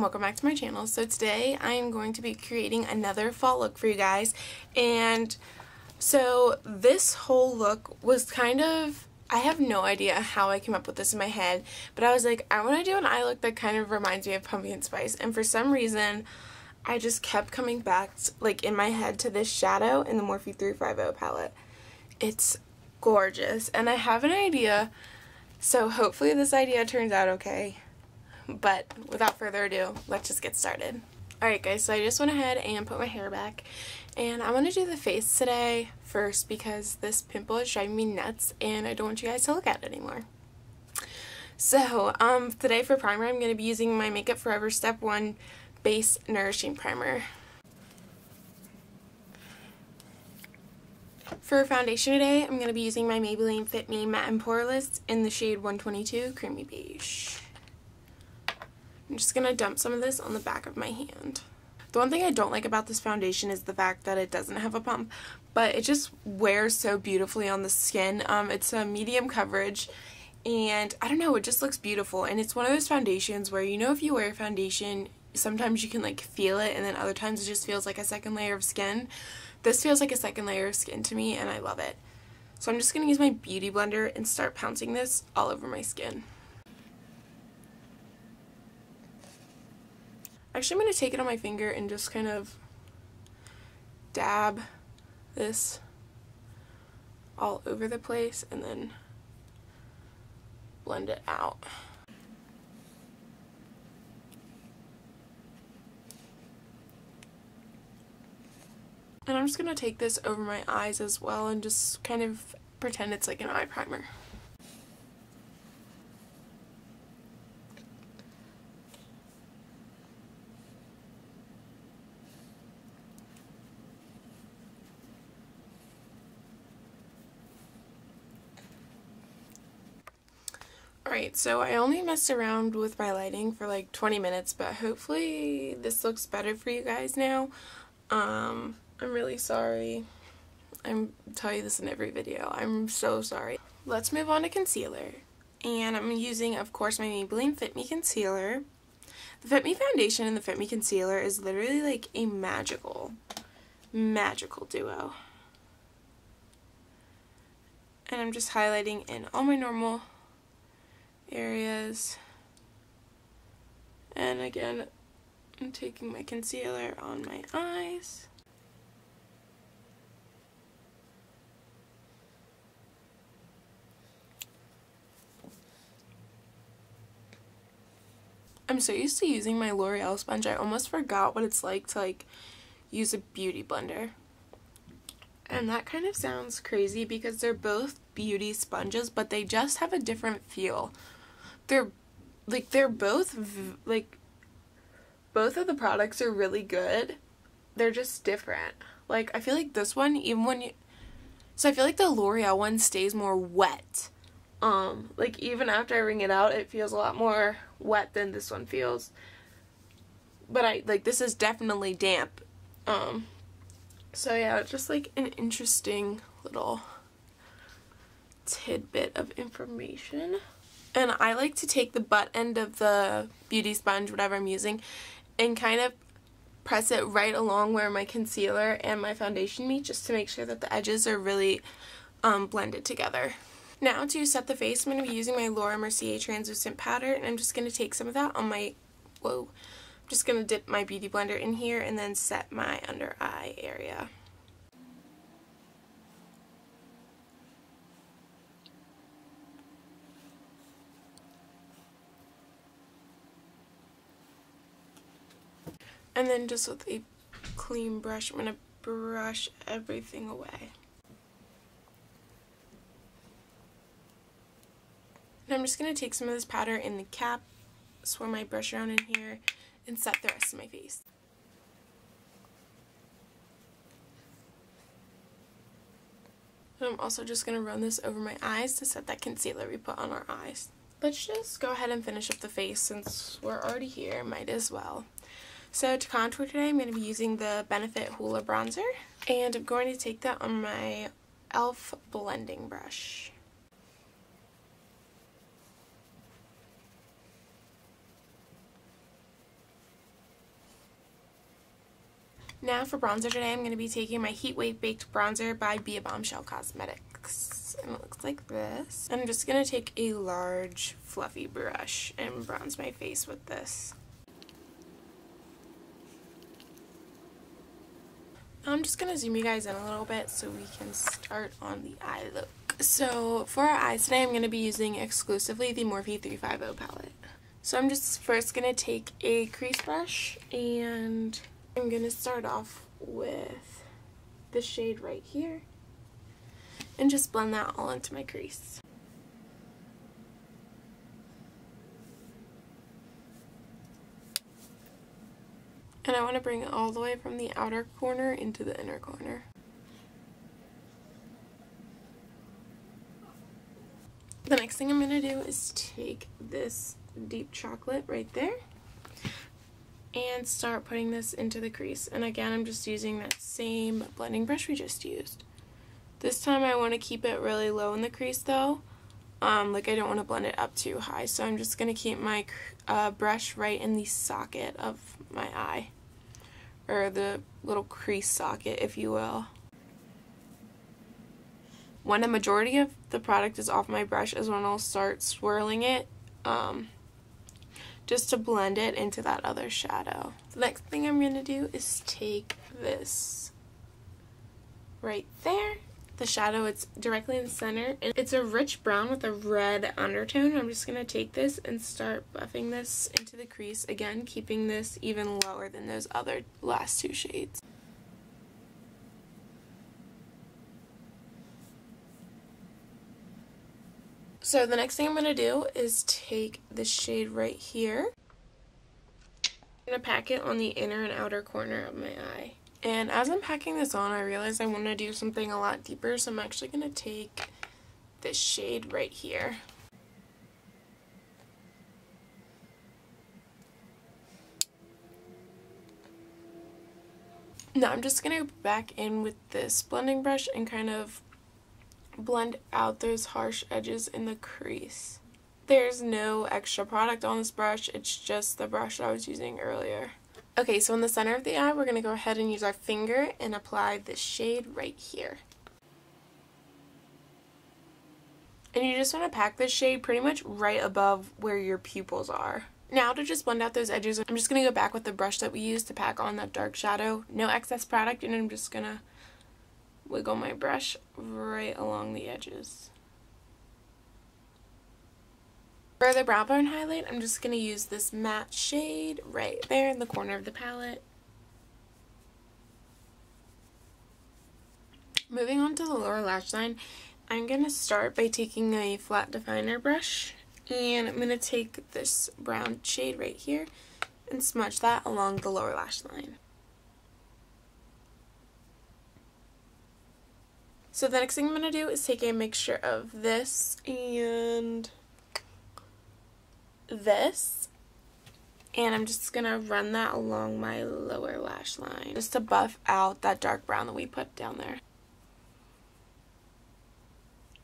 welcome back to my channel. So today I am going to be creating another fall look for you guys, and so this whole look was kind of, I have no idea how I came up with this in my head, but I was like, I want to do an eye look that kind of reminds me of pumpkin spice, and for some reason I just kept coming back like in my head to this shadow in the Morphe 350 palette. It's gorgeous, and I have an idea, so hopefully this idea turns out okay. But without further ado, let's just get started. Alright guys, so I just went ahead and put my hair back, and I want to do the face today first because this pimple is driving me nuts and I don't want you guys to look at it anymore. So today for primer I'm going to be using my Makeup Forever Step 1 Base Nourishing Primer. For foundation today, I'm going to be using my Maybelline Fit Me Matte and Poreless in the shade 122 Creamy Beige. I'm just going to dump some of this on the back of my hand. The one thing I don't like about this foundation is the fact that it doesn't have a pump, but it just wears so beautifully on the skin. It's a medium coverage, and I don't know, it just looks beautiful. And it's one of those foundations where, you know, if you wear foundation, sometimes you can like feel it, and then other times it just feels like a second layer of skin. This feels like a second layer of skin to me, and I love it. So I'm just going to use my beauty blender and start pouncing this all over my skin. Actually, I'm going to take it on my finger and just kind of dab this all over the place and then blend it out. And I'm just going to take this over my eyes as well and just kind of pretend it's like an eye primer. Alright, so I only messed around with my lighting for like 20 minutes, but hopefully this looks better for you guys now. I'm really sorry. I tell you this in every video. I'm so sorry. Let's move on to concealer. And I'm using, of course, my Maybelline Fit Me Concealer. The Fit Me foundation and the Fit Me Concealer is literally like a magical duo. And I'm just highlighting in all my normal areas, and again I'm taking my concealer on my eyes. I'm so used to using my Loreal sponge, I almost forgot what it's like to use a beauty blender. And that kind of sounds crazy because they're both beauty sponges, but they just have a different feel. They're both both of the products are really good. They're just different. Like, I feel like this one, even when you, so I feel like the L'Oreal one stays more wet. Like even after I wring it out, it feels a lot more wet than this one feels. But this is definitely damp. So yeah, just like an interesting little tidbit of information. And I like to take the butt end of the beauty sponge, whatever I'm using, and kind of press it right along where my concealer and my foundation meet, just to make sure that the edges are really blended together. Now to set the face, I'm going to be using my Mercier translucent powder, and I'm just going to take some of that on my, I'm just going to dip my beauty blender in here and then set my under eye area. And then just with a clean brush, I'm going to brush everything away. And I'm just going to take some of this powder in the cap, swirl my brush around in here, and set the rest of my face. And I'm also just going to run this over my eyes to set that concealer we put on our eyes. Let's just go ahead and finish up the face since we're already here, might as well. So to contour today, I'm going to be using the Benefit Hula bronzer, and I'm going to take that on my e.l.f. blending brush. Now for bronzer today, I'm going to be taking my Heat Wave Baked Bronzer by Bombshell Cosmetics. And it looks like this. I'm just going to take a large fluffy brush and bronze my face with this. I'm just going to zoom you guys in a little bit so we can start on the eye look. So for our eyes today, I'm going to be using exclusively the Morphe 350 palette. So I'm just first going to take a crease brush and I'm going to start off with the shade right here and just blend that all into my crease. And I want to bring it all the way from the outer corner into the inner corner. The next thing I'm going to do is take this deep chocolate right there and start putting this into the crease. And again, I'm just using that same blending brush we just used. This time I want to keep it really low in the crease though. Like I don't want to blend it up too high. So I'm just going to keep my brush right in the socket of my eye. Or the little crease socket, if you will. When a majority of the product is off my brush is when I'll start swirling it. Just to blend it into that other shadow. The next thing I'm going to do is take this right there. The shadow, it's directly in the center. And it's a rich brown with a red undertone. I'm just going to take this and start buffing this into the crease. Again, keeping this even lower than those other last two shades. So the next thing I'm going to do is take this shade right here. I'm going to pack it on the inner and outer corner of my eye. And as I'm packing this on, I realized I want to do something a lot deeper, so I'm actually going to take this shade right here. Now I'm just going to go back in with this blending brush and kind of blend out those harsh edges in the crease. There's no extra product on this brush, it's just the brush I was using earlier. Okay, so in the center of the eye, we're going to go ahead and use our finger and apply this shade right here. And you just want to pack this shade pretty much right above where your pupils are. Now to just blend out those edges, I'm just going to go back with the brush that we used to pack on that dark shadow. No excess product, and I'm just going to wiggle my brush right along the edges. For the brow bone highlight, I'm just going to use this matte shade right there in the corner of the palette. Moving on to the lower lash line, I'm going to start by taking a flat definer brush, and I'm going to take this brown shade right here and smudge that along the lower lash line. So the next thing I'm going to do is take a mixture of this and this, and I'm just going to run that along my lower lash line just to buff out that dark brown that we put down there.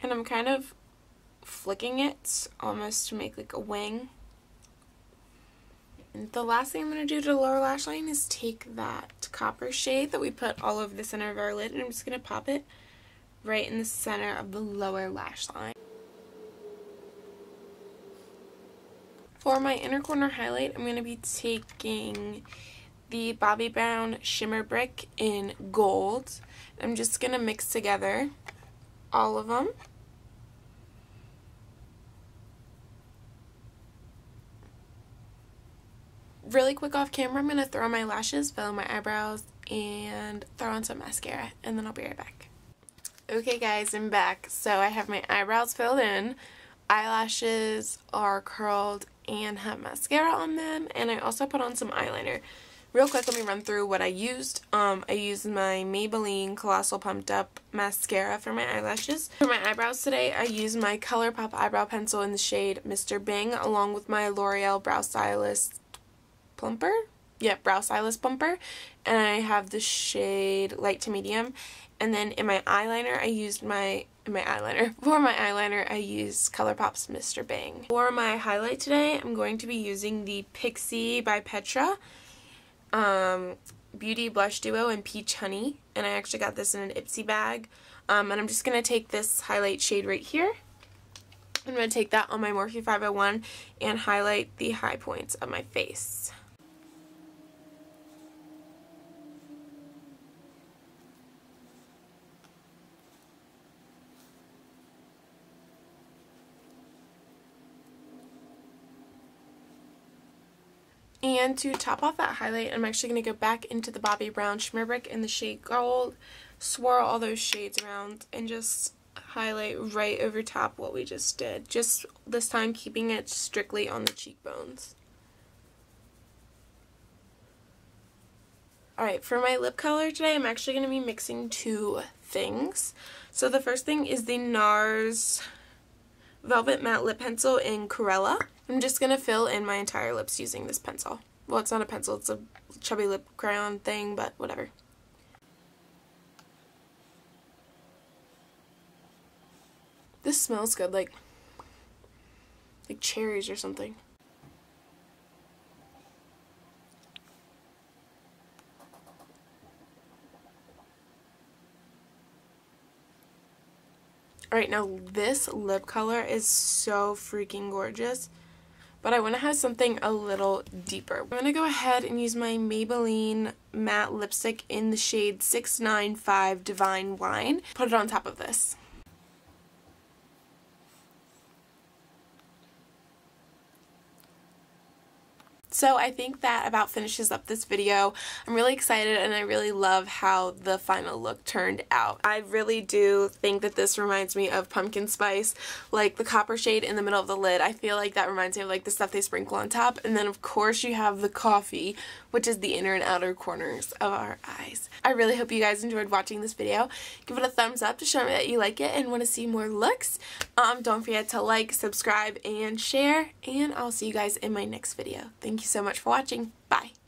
And I'm kind of flicking it almost to make like a wing. And the last thing I'm going to do to the lower lash line is take that copper shade that we put all over the center of our lid, and I'm just going to pop it right in the center of the lower lash line. For my inner corner highlight, I'm going to be taking the Bobbi Brown Shimmer Brick in gold. I'm just going to mix together all of them. Really quick off camera, I'm going to throw on my lashes, fill in my eyebrows, and throw on some mascara, and then I'll be right back. Okay guys, I'm back. So I have my eyebrows filled in, eyelashes are curled and have mascara on them, and I also put on some eyeliner. Real quick, let me run through what I used. I used my Maybelline Colossal Pumped Up Mascara for my eyelashes. For my eyebrows today, I used my ColourPop eyebrow pencil in the shade Mr.Bing along with my Loreal Brow Stylist Plumper? Yeah, Brow Stylist Plumper. And I have the shade light to medium. And then in my eyeliner, I used for my eyeliner, I used ColourPop's Mr.Bing. For my highlight today, I'm going to be using the Pixi by Petra. Beauty Blush Duo in Peach Honey, and I actually got this in an Ipsy bag. And I'm just going to take this highlight shade right here. I'm going to take that on my Morphe 501 and highlight the high points of my face. And to top off that highlight, I'm actually going to go back into the Bobbi Brown Shimmer Brick in the shade Gold, swirl all those shades around, and just highlight right over top what we just did. Just this time keeping it strictly on the cheekbones. Alright, for my lip color today, I'm actually going to be mixing two things. So the first thing is the NARS Velvet Matte Lip Pencil in Cruella. I'm just going to fill in my entire lips using this pencil. Well, it's not a pencil, it's a chubby lip crayon thing, but whatever. This smells good, like cherries or something. Alright, now this lip color is so freaking gorgeous, but I want to have something a little deeper. I'm going to go ahead and use my Maybelline matte lipstick in the shade 695 Divine Wine. Put it on top of this. So I think that about finishes up this video. I'm really excited and I really love how the final look turned out. I really do think that this reminds me of pumpkin spice, like the copper shade in the middle of the lid. I feel like that reminds me of like the stuff they sprinkle on top, and then of course you have the coffee, which is the inner and outer corners of our eyes. I really hope you guys enjoyed watching this video. Give it a thumbs up to show me that you like it and want to see more looks. Don't forget to like, subscribe, and share, and I'll see you guys in my next video. Thank you so much for watching. Bye.